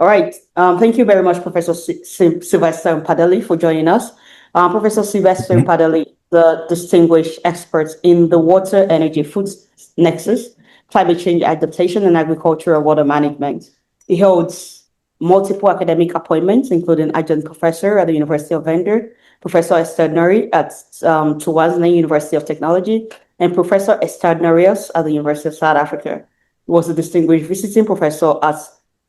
All right. Thank you very much, Professor Sylvester Mpandeli, for joining us. Professor Sylvester Mpandeli, the distinguished expert in the water, energy, food nexus, climate change adaptation, and agricultural water management. He holds multiple academic appointments, including adjunct professor at the University of Venda, professor extraordinary at Tuwazna University of Technology, and professor extraordinarius at the University of South Africa. He was a distinguished visiting professor at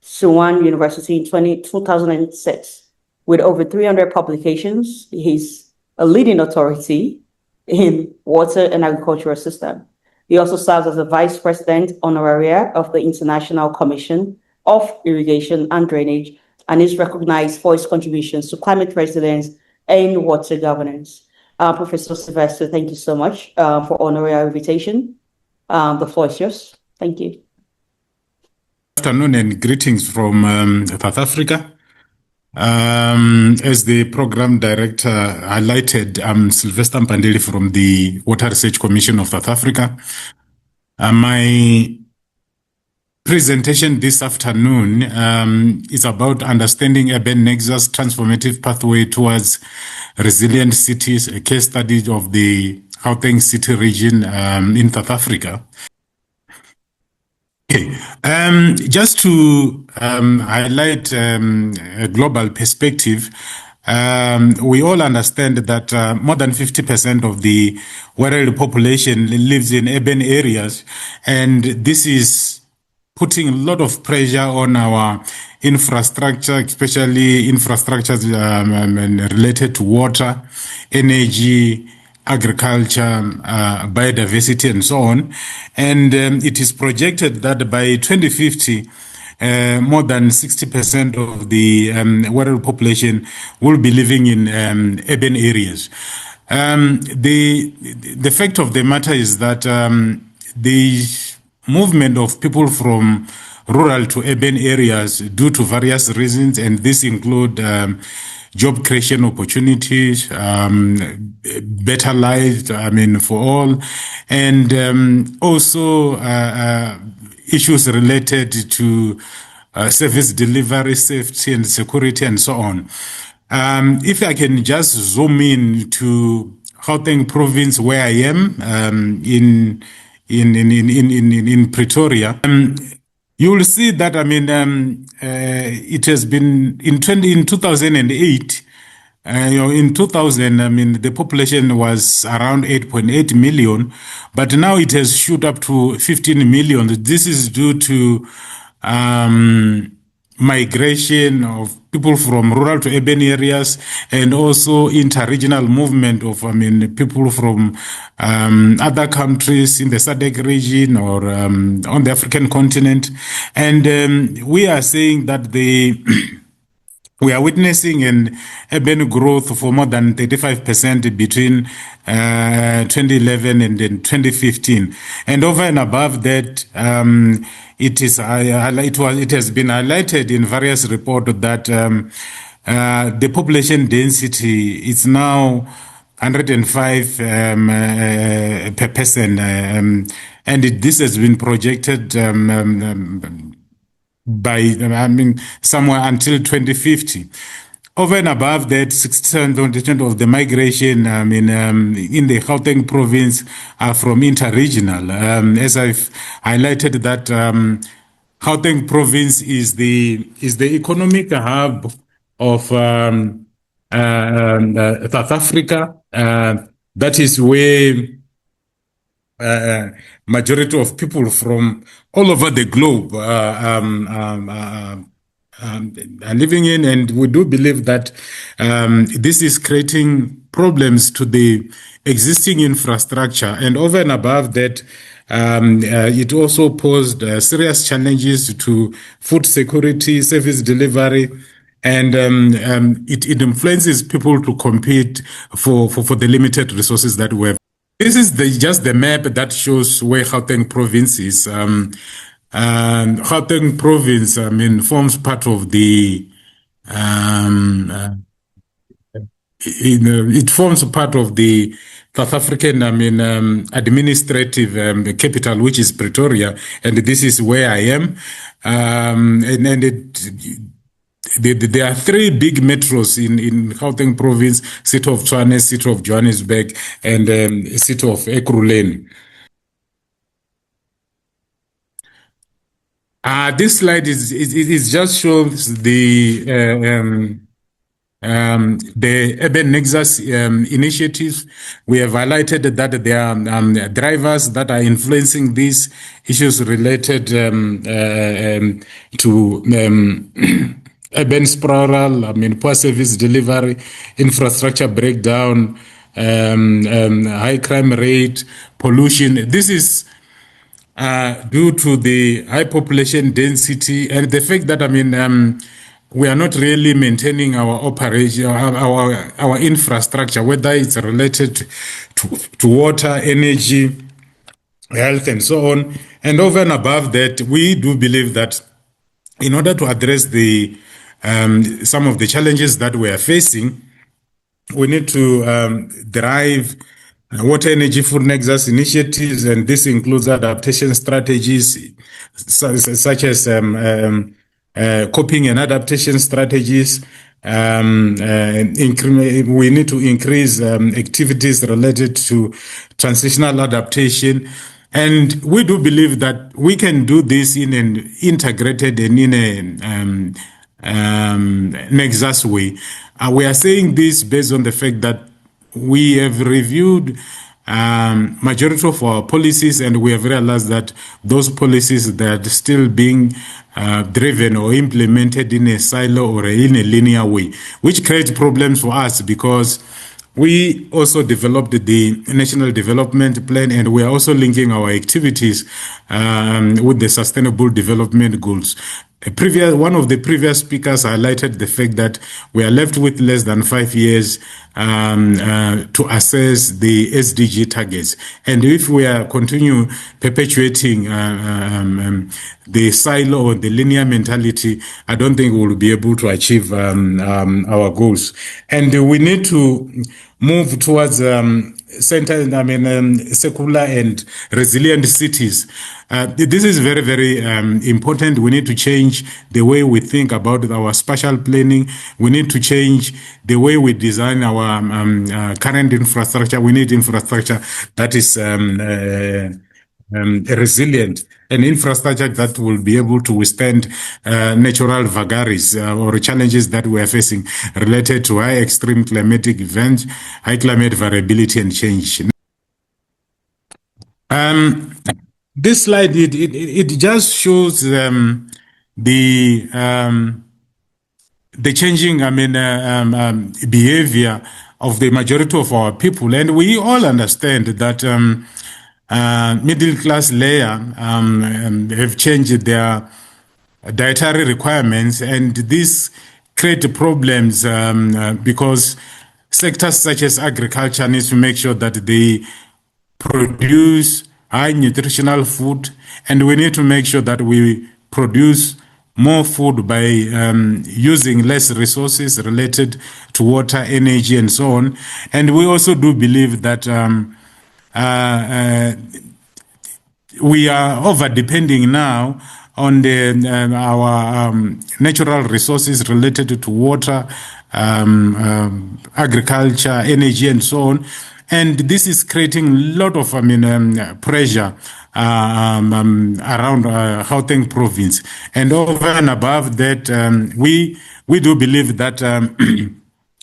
Suwan University in 2006. With over 300 publications, he's a leading authority in water and agricultural system. He also serves as a vice president honoraria of the International Commission of Irrigation and Drainage, and is recognized for his contributions to climate resilience and water governance. Professor Sylvester, thank you so much for honoring our invitation. The floor is yours. Thank you. Good afternoon and greetings from South Africa. As the program director highlighted, I'm Sylvester Mpandeli from the Water Research Commission of South Africa. My presentation this afternoon is about understanding urban nexus transformative pathway towards resilient cities, a case study of the Gauteng City-Region in South Africa. Okay, just to highlight a global perspective, we all understand that more than 50% of the world population lives in urban areas, and this is putting a lot of pressure on our infrastructure, especially infrastructures related to water, energy, agriculture, biodiversity, and so on. And it is projected that by 2050, more than 60% of the world population will be living in urban areas. The fact of the matter is that the movement of people from rural to urban areas due to various reasons, and this include job creation opportunities, better lives, for all, and also issues related to service delivery, safety and security, and so on. If I can just zoom in to Gauteng province, where I am, in Pretoria, you will see that it has been in 2008. In 2000, the population was around 8.8 million, but now it has shoot up to 15 million. This is due to migration of people from rural to urban areas, and also inter-regional movement of people from other countries in the SADC region or on the African continent. And we are saying that we are witnessing an urban growth for more than 35% between 2011 and then 2015, and over and above that, it has been highlighted in various reports that the population density is now 105 per person, and this has been projected by somewhere until 2050. Over and above that, 67% of the migration in the Gauteng province are from interregional. As I've highlighted that Gauteng province is the economic hub of South Africa. That is where majority of people from all over the globe are living in, and we do believe that this is creating problems to the existing infrastructure. And over and above that, it also posed serious challenges to food security, service delivery, and it influences people to compete for the limited resources that we have. This is just the map that shows where Gauteng province is. Gauteng province, forms part of the it forms part of the South African, administrative capital, which is Pretoria, and this is where I am. And there are three big metros in Gauteng province: City of Tshwane, City of Johannesburg, and City of Ekurhuleni. This slide is just shows the Urban Nexus initiatives. We have highlighted that there are drivers that are influencing these issues related to urban sprawl, poor service delivery, infrastructure breakdown, high crime rate, pollution. This is due to the high population density and the fact that we are not really maintaining our operation, our infrastructure, whether it's related to water, energy, health, and so on. And over and above that, we do believe that in order to address the some of the challenges that we are facing, we need to drive water, energy, food nexus initiatives, and this includes adaptation strategies such as coping and adaptation strategies. We need to increase activities related to transitional adaptation. And we do believe that we can do this in an integrated and in a nexus way. We are saying this based on the fact that we have reviewed majority of our policies, and we have realized that those policies that are still being driven or implemented in a silo or in a linear way, which creates problems for us because we also developed the National Development Plan, and we are also linking our activities with the Sustainable Development Goals. One of the previous speakers highlighted the fact that we are left with less than 5 years to assess the SDG targets. And if we are continue perpetuating the silo or the linear mentality, I don't think we will be able to achieve our goals. And we need to move towards secular and resilient cities. This is very, very important. We need to change the way we think about our spatial planning. We need to change the way we design our current infrastructure. We need infrastructure that is resilient, an infrastructure that will be able to withstand natural vagaries or challenges that we are facing related to high extreme climatic events, high climate variability and change. This slide, it just shows the changing behavior of the majority of our people, and we all understand that middle class layer have changed their dietary requirements, and this create problems because sectors such as agriculture needs to make sure that they produce high nutritional food, and we need to make sure that we produce more food by using less resources related to water, energy, and so on. And we also do believe that we are over-depending now on our natural resources related to water, agriculture, energy, and so on. And this is creating a lot of pressure around Gauteng province. And over and above that, we do believe that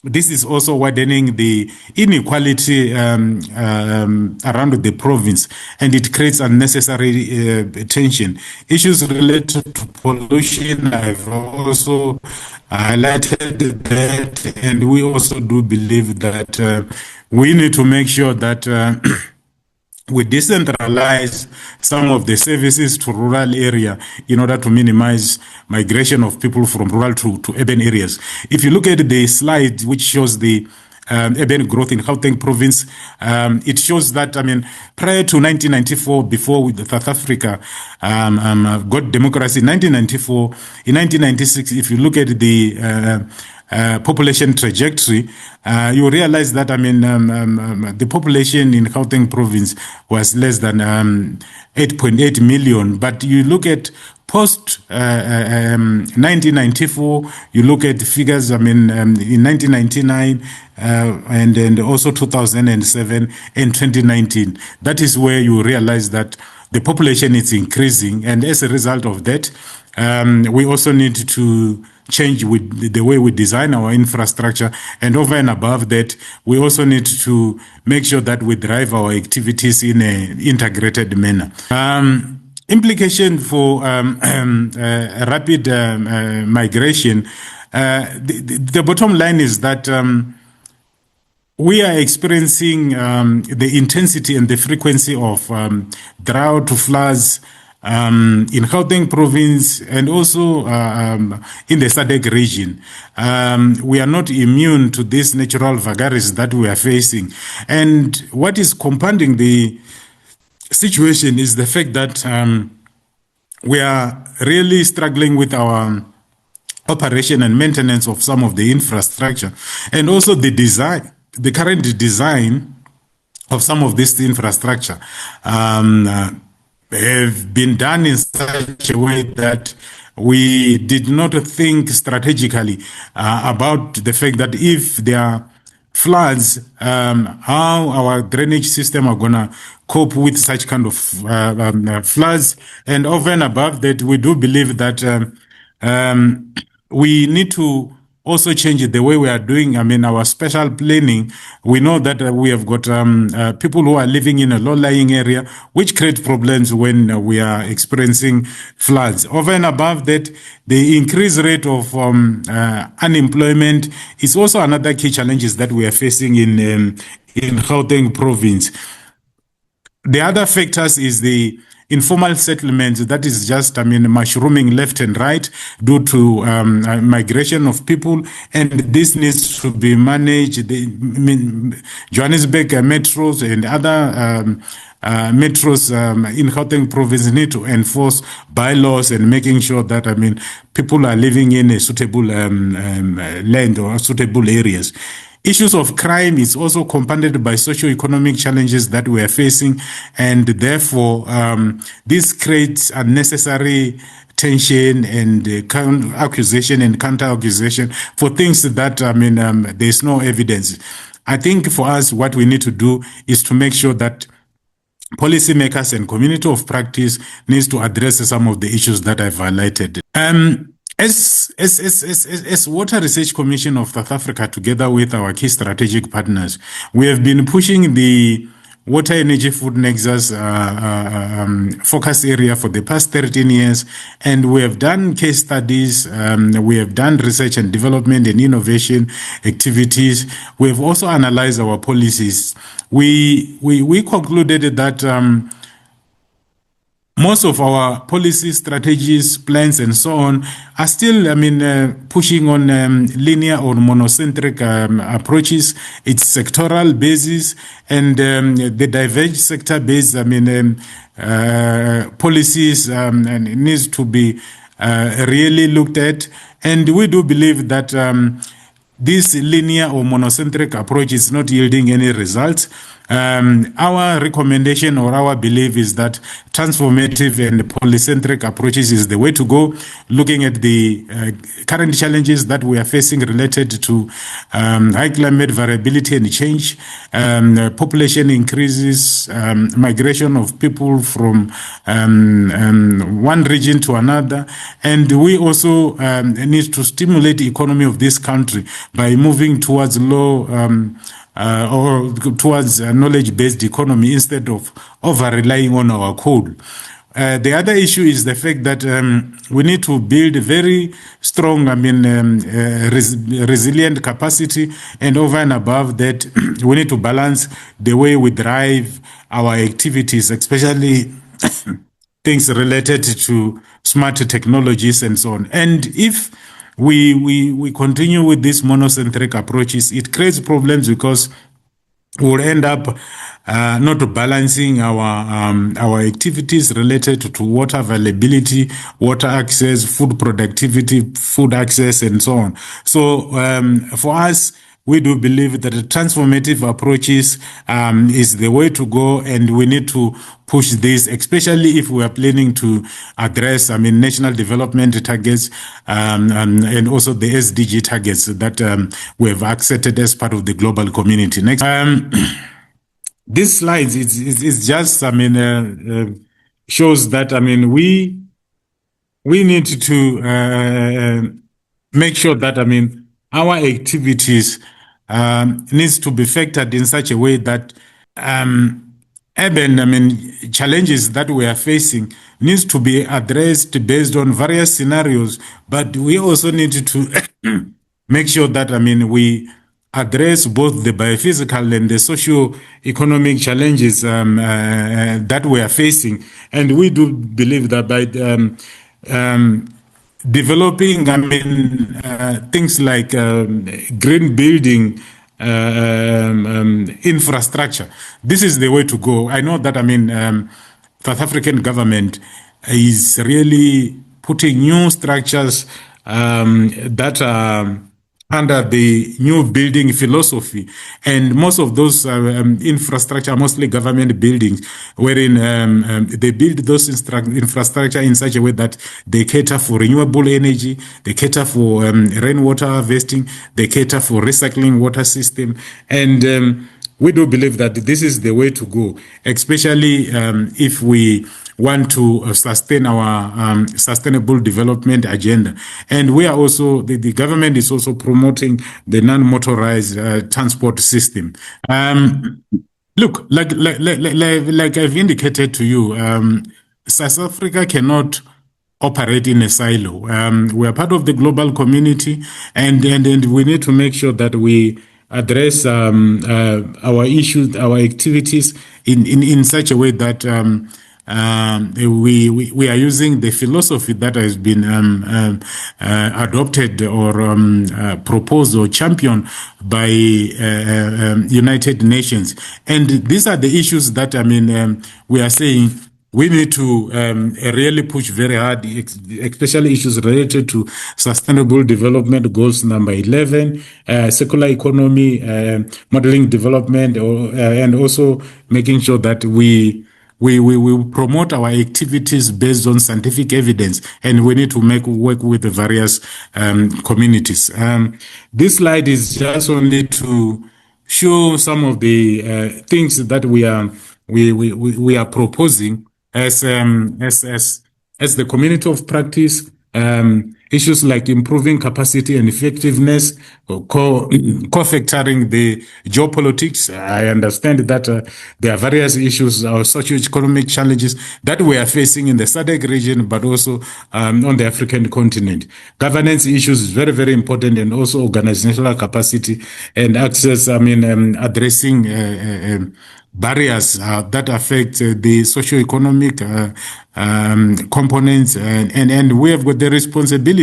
this is also widening the inequality around the province, and it creates unnecessary tension. Issues related to pollution, I've also highlighted that, and we also do believe that we need to make sure that we decentralize some of the services to rural area in order to minimize migration of people from rural to urban areas. If you look at the slide which shows the urban growth in Gauteng province, it shows that, prior to 1994, before South Africa got democracy in 1994, in 1996, if you look at the population trajectory, you realize that, the population in Gauteng province was less than 8.8 million. But you look at post 1994, you look at figures, in 1999 and also 2007 and 2019. That is where you realize that the population is increasing, and as a result of that, we also need to change with the way we design our infrastructure, and over and above that, we also need to make sure that we drive our activities in an integrated manner. Implication for rapid migration, the bottom line is that we are experiencing the intensity and the frequency of drought, floods in Gauteng province and also in the SADC region. We are not immune to these natural vagaries that we are facing. And what is compounding the situation is the fact that we are really struggling with our operation and maintenance of some of the infrastructure, and also the design, the current design of some of this infrastructure have been done in such a way that we did not think strategically about the fact that if there are floods, how our drainage system are going to cope with such kind of floods. And over and above that, we do believe that we need to also change the way we are doing, our special planning. We know that we have got people who are living in a low-lying area, which create problems when we are experiencing floods. Over and above that, the increased rate of unemployment is also another key challenges that we are facing in Gauteng province. The other factors is the informal settlements that is just, mushrooming left and right due to migration of people, and this needs to be managed. The Johannesburg metros and other metros in Gauteng province need to enforce bylaws and making sure that, people are living in a suitable land or suitable areas. Issues of crime is also compounded by socio-economic challenges that we are facing, and therefore this creates unnecessary tension and accusation and counter-accusation for things that there's no evidence. I think for us, what we need to do is to make sure that policymakers and community of practice needs to address some of the issues that I've highlighted. As Water Research Commission of South Africa, together with our key strategic partners, we have been pushing the Water Energy Food Nexus focus area for the past 13 years, and we have done case studies, we have done research and development and innovation activities. We have also analyzed our policies. We concluded that most of our policy strategies, plans, and so on are still, pushing on linear or monocentric approaches. It's sectoral basis, and the diverged sector-based, policies needs to be really looked at. And we do believe that this linear or monocentric approach is not yielding any results. Our recommendation or our belief is that transformative and polycentric approaches is the way to go, looking at the current challenges that we are facing related to high climate variability and change, population increases, migration of people from one region to another. And we also need to stimulate the economy of this country by moving towards low or towards a knowledge-based economy instead of over-relying on our code. The other issue is the fact that we need to build a very strong, resilient capacity, and over and above that, we need to balance the way we drive our activities, especially things related to smart technologies and so on. And if we continue with these monocentric approaches, it creates problems because we'll end up not balancing our activities related to water availability, water access, food productivity, food access, and so on. So for us, we do believe that the transformative approaches is the way to go, and we need to push this, especially if we are planning to address, national development targets and also the SDG targets that we have accepted as part of the global community. Next. This slide is just, shows that, we need to make sure that, our activities needs to be factored in such a way that urban, challenges that we are facing needs to be addressed based on various scenarios, but we also need to make sure that, we address both the biophysical and the socio-economic challenges that we are facing. And we do believe that by developing, things like green building, infrastructure, this is the way to go. I know that, South African government is really putting new structures that are under the new building philosophy, and most of those infrastructure, mostly government buildings, wherein they build those infrastructure in such a way that they cater for renewable energy, they cater for rainwater harvesting, they cater for recycling water system, and we do believe that this is the way to go, especially if we want to sustain our sustainable development agenda. And we are also, the government is also promoting the non-motorized transport system. Look, like I've indicated to you, South Africa cannot operate in a silo. We are part of the global community, and we need to make sure that we address our issues, our activities in such a way that we are using the philosophy that has been adopted or proposed or championed by United Nations. And these are the issues that we are saying we need to really push very hard, especially issues related to Sustainable Development Goals number 11, circular economy, modeling development, and also making sure that we promote our activities based on scientific evidence, and we need to work with the various communities. This slide is just only to show some of the things that we are proposing as the community of practice. Issues like improving capacity and effectiveness, co-factoring the geopolitics. I understand that there are various issues or socio-economic challenges that we are facing in the SADC region, but also on the African continent. Governance issues is very, very important, and also organizational capacity and access, addressing barriers that affect the socio-economic components, and we have got the responsibility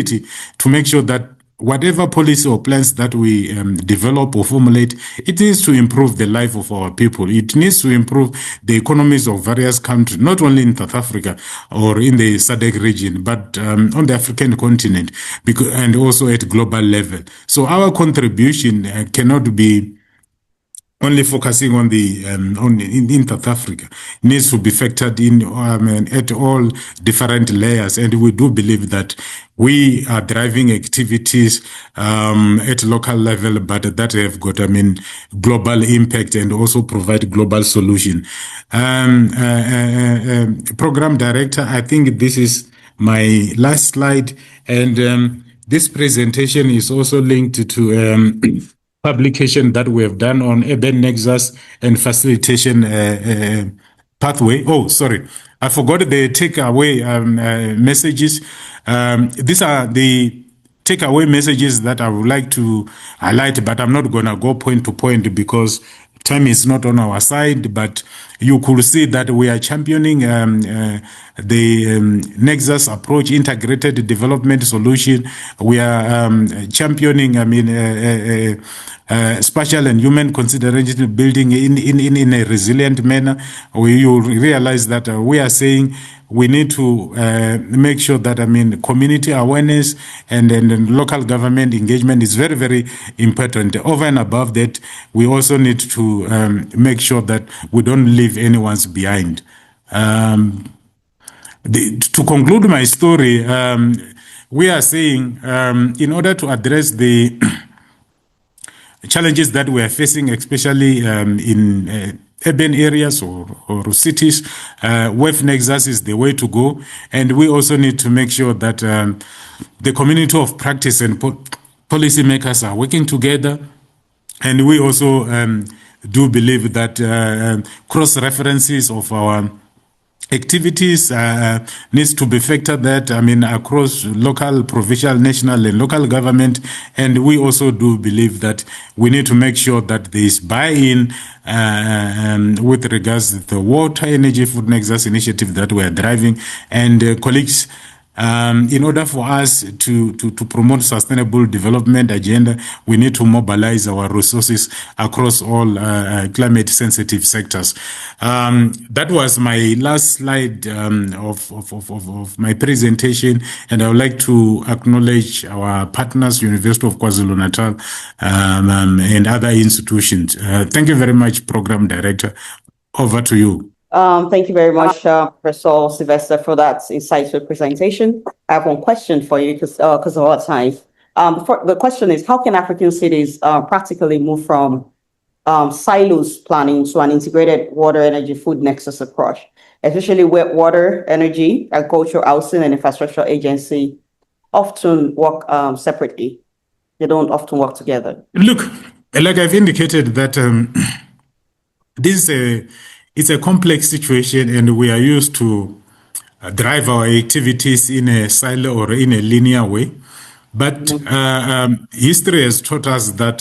to make sure that whatever policy or plans that we develop or formulate, it needs to improve the life of our people. It needs to improve the economies of various countries, not only in South Africa or in the SADC region, but on the African continent, and also at global level. So our contribution cannot be only focusing on the in South Africa. It needs to be factored in at all different layers, and we do believe that we are driving activities at local level, but that have got global impact and also provide global solution. Program director, I think this is my last slide, and this presentation is also linked to publication that we have done on urban nexus and facilitation pathway. Oh, sorry, I forgot the takeaway messages. These are the takeaway messages that I would like to highlight, but I'm not going to go point to point because time is not on our side. But you could see that we are championing the Nexus approach, integrated development solution. We are championing, spatial and human consideration building in a resilient manner. You realize that we are saying we need to make sure that community awareness and local government engagement is very, very important. Over and above that, we also need to make sure that we don't leave anyone behind. To conclude my story, we are saying in order to address the challenges that we are facing, especially in urban areas or cities, Wave Nexus is the way to go. And we also need to make sure that the community of practice and policymakers are working together. And we also do believe that cross-references of our activities needs to be factored that across local, provincial, national and local government. And we also do believe that we need to make sure that there is buy-in with regards to the water, energy, food nexus initiative that we are driving. And colleagues, in order for us to promote sustainable development agenda, we need to mobilize our resources across all climate sensitive sectors. That was my last slide of my presentation, and I would like to acknowledge our partners, University of KwaZulu-Natal and other institutions. Thank you very much, Program Director. Over to you. Thank you very much, Professor Sylvester, for that insightful presentation. I have one question for you because of our time. The question is, how can African cities practically move from silos planning to an integrated water, energy, food nexus approach, especially where water, energy, agriculture, housing, and infrastructure agency often work separately? They don't often work together. Look, like I've indicated that it's a complex situation, and we are used to drive our activities in a silo or in a linear way. But history has taught us that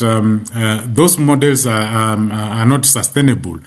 those models are not sustainable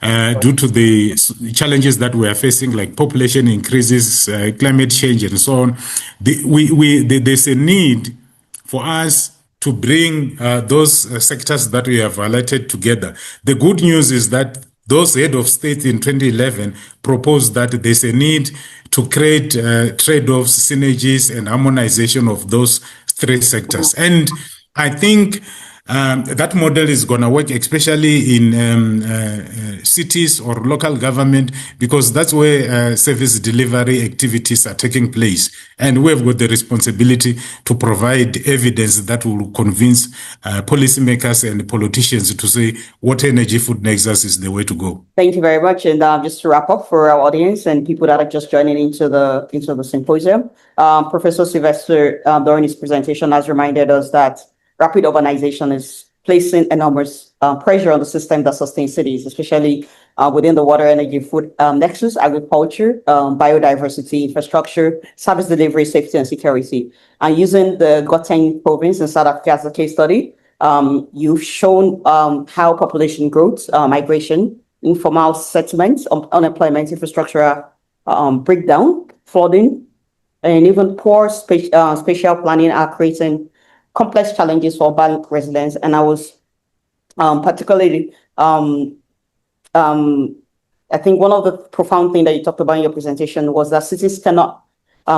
due to the challenges that we are facing, like population increases, climate change, and so on. There's a need for us to bring those sectors that we have highlighted together. The good news is that those head of state in 2011 proposed that there's a need to create trade-offs, synergies, and harmonization of those three sectors. And I think that model is going to work, especially in cities or local government, because that's where service delivery activities are taking place. And we have got the responsibility to provide evidence that will convince policymakers and politicians to say water, energy, food nexus is the way to go. Thank you very much. And just to wrap up for our audience and people that are just joining into the symposium, Professor Sylvester, during his presentation, has reminded us that rapid urbanization is placing enormous pressure on the system that sustains cities, especially within the water, energy, food nexus, agriculture, biodiversity, infrastructure, service delivery, safety, and security. And using the Gauteng province in South Africa as a case study, you've shown how population growth, migration, informal settlements, unemployment, infrastructure breakdown, flooding, and even poor spatial planning are creating complex challenges for urban residents. And I was particularly, I think one of the profound things that you talked about in your presentation was that cities cannot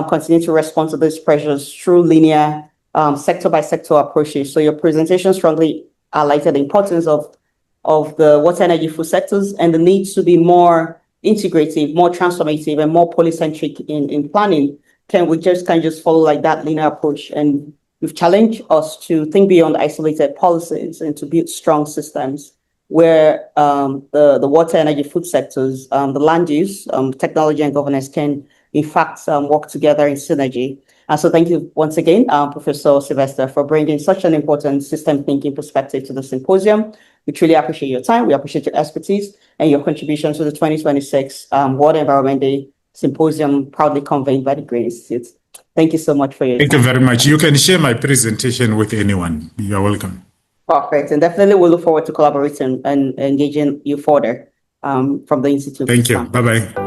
continue to respond to these pressures through linear sector-by-sector approaches. So your presentation strongly highlighted the importance of the water, energy, food sectors and the need to be more integrative, more transformative, and more polycentric in planning. Can we just follow like that linear approach? And you've challenged us to think beyond isolated policies and to build strong systems where the water, energy, food sectors, the land use, technology and governance can, in fact, work together in synergy. And so thank you once again, Professor Sylvester, for bringing such an important system thinking perspective to the symposium. We truly appreciate your time. We appreciate your expertise and your contribution to the 2026 World Environment Day Symposium, proudly convened by the Green Institute. Thank you so much for your time. Thank you very much. You can share my presentation with anyone. You're welcome. Perfect. And definitely we'll look forward to collaborating and engaging you further. from the Institute. Thank you. Bye-bye.